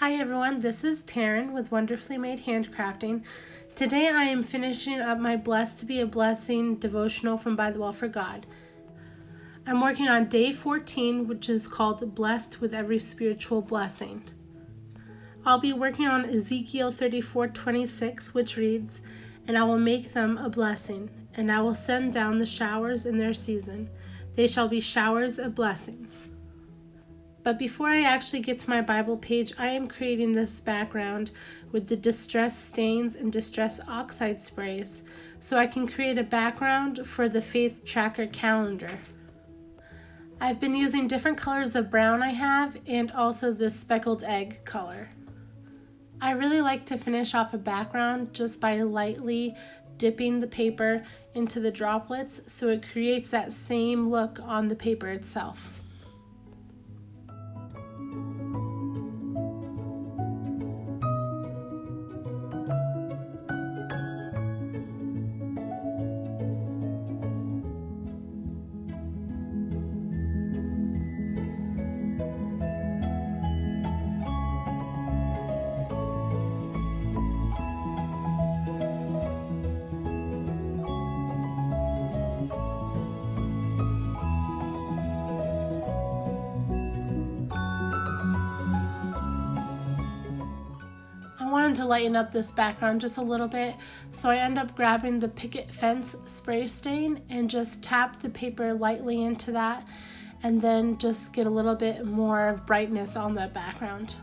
Hi everyone, this is Taryn with Wonderfully Made Handcrafting. Today I am finishing up my Blessed to be a Blessing devotional from By the Well for God. I'm working on day 14, which is called Blessed with Every Spiritual Blessing. I'll be working on Ezekiel 34:26, which reads, "And I will make them a blessing, and I will send down the showers in their season. They shall be showers of blessing." But before I actually get to my Bible page, I am creating this background with the Distress Stains and Distress Oxide sprays, so I can create a background for the Faith Tracker calendar. I've been using different colors of brown I have, and also this speckled egg color. I really like to finish off a background just by lightly dipping the paper into the droplets so it creates that same look on the paper itself. I wanted to lighten up this background just a little bit, so I end up grabbing the picket fence spray stain and just tap the paper lightly into that, and then just get a little bit more of brightness on that background.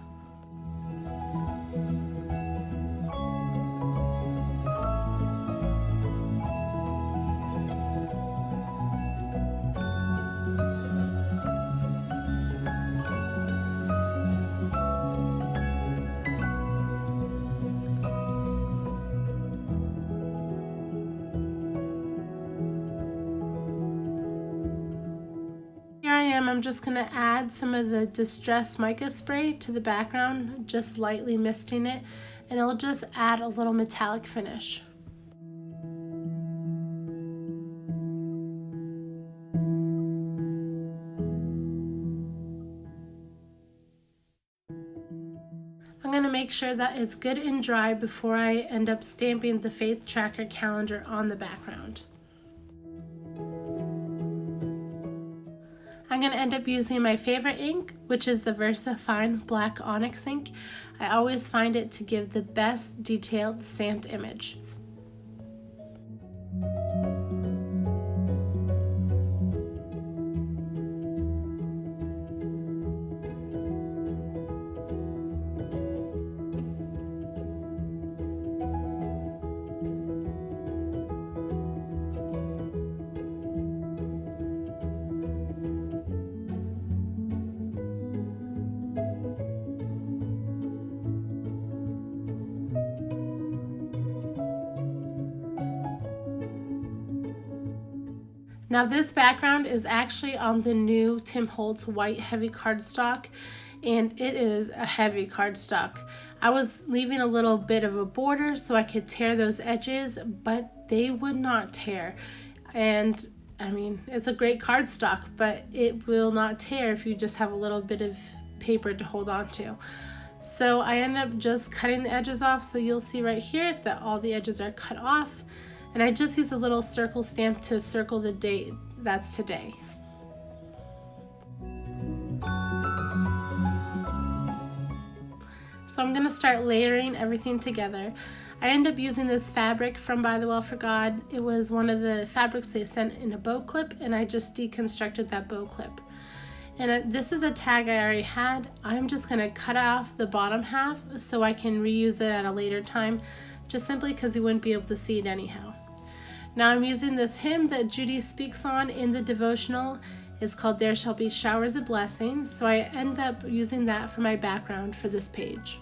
I'm just going to add some of the Distress Mica spray to the background, just lightly misting it, and it'll just add a little metallic finish. I'm going to make sure that is good and dry before I end up stamping the Faith Tracker calendar on the background. I'm going to end up using my favorite ink, which is the VersaFine Black Onyx ink. I always find it to give the best detailed stamped image. Now this background is actually on the new Tim Holtz white heavy cardstock, and it is a heavy cardstock. I was leaving a little bit of a border so I could tear those edges, but they would not tear. And I mean, it's a great cardstock, but it will not tear if you just have a little bit of paper to hold on to. So I ended up just cutting the edges off, so you'll see right here that all the edges are cut off. And I just use a little circle stamp to circle the date that's today. So I'm going to start layering everything together. I end up using this fabric from By the Well for God. It was one of the fabrics they sent in a bow clip, and I just deconstructed that bow clip. And this is a tag I already had. I'm just going to cut off the bottom half so I can reuse it at a later time, just simply because you wouldn't be able to see it anyhow. Now I'm using this hymn that Judy speaks on in the devotional. It's called "There Shall Be Showers of Blessing," so I end up using that for my background for this page.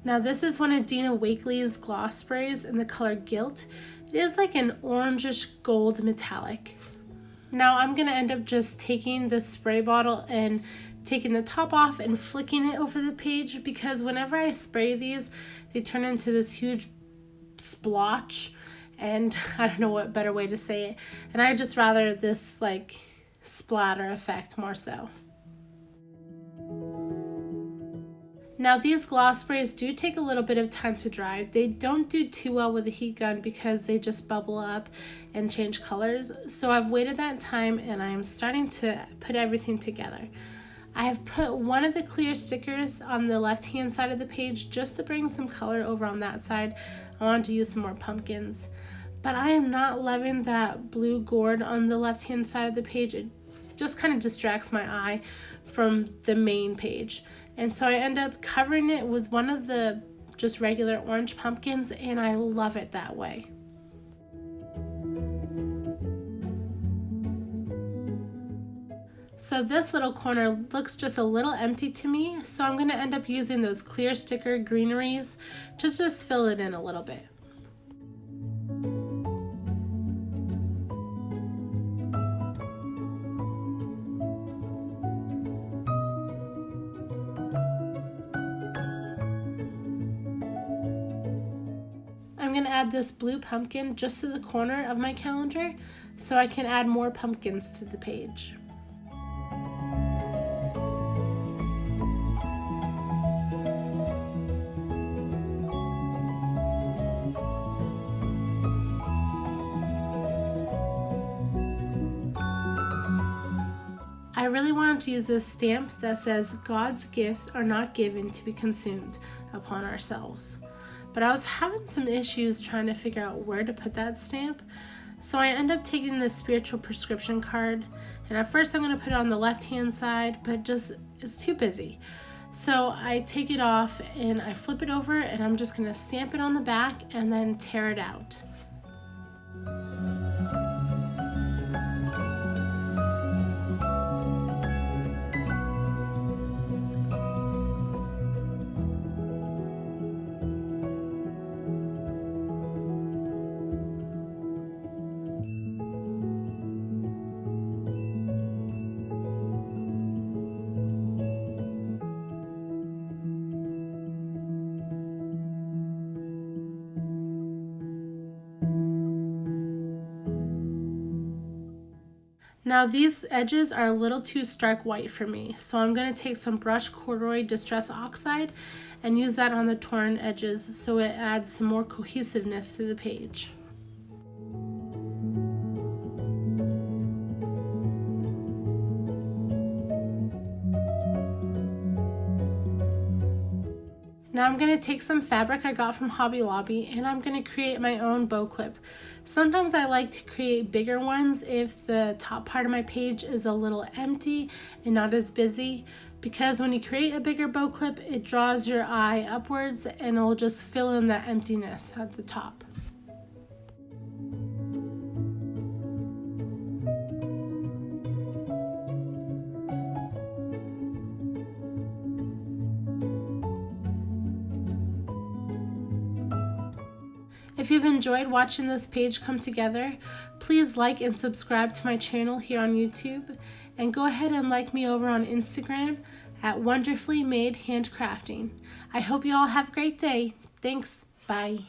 Now this is one of Dina Wakley's gloss sprays in the color Gilt. It is like an orangish gold metallic. Now I'm going to end up just taking this spray bottle and taking the top off and flicking it over the page, because whenever I spray these, they turn into this huge splotch, and I don't know what better way to say it, and I just rather this like splatter effect more so. Now these gloss sprays do take a little bit of time to dry. They don't do too well with a heat gun because they just bubble up and change colors. So I've waited that time and I'm starting to put everything together. I have put one of the clear stickers on the left hand side of the page just to bring some color over on that side. I wanted to use some more pumpkins. But I am not loving that blue gourd on the left hand side of the page. It just kind of distracts my eye from the main page. And so I end up covering it with one of the just regular orange pumpkins, and I love it that way. So this little corner looks just a little empty to me, so I'm going to end up using those clear sticker greeneries to just fill it in a little bit. I'm going to add this blue pumpkin just to the corner of my calendar so I can add more pumpkins to the page. I really wanted to use this stamp that says God's gifts are not given to be consumed upon ourselves. But I was having some issues trying to figure out where to put that stamp. So I end up taking this spiritual prescription card, and at first I'm going to put it on the left hand side, but just it's too busy. So I take it off and I flip it over, and I'm just going to stamp it on the back and then tear it out. Now these edges are a little too stark white for me, so I'm going to take some brushed corduroy distress oxide and use that on the torn edges so it adds some more cohesiveness to the page. Now I'm going to take some fabric I got from Hobby Lobby and I'm going to create my own bow clip. Sometimes I like to create bigger ones if the top part of my page is a little empty and not as busy, because when you create a bigger bow clip, it draws your eye upwards and it'll just fill in that emptiness at the top. If you've enjoyed watching this page come together, please like and subscribe to my channel here on YouTube, and go ahead and like me over on Instagram at Wonderfully Made Handcrafting. I hope you all have a great day. Thanks. Bye.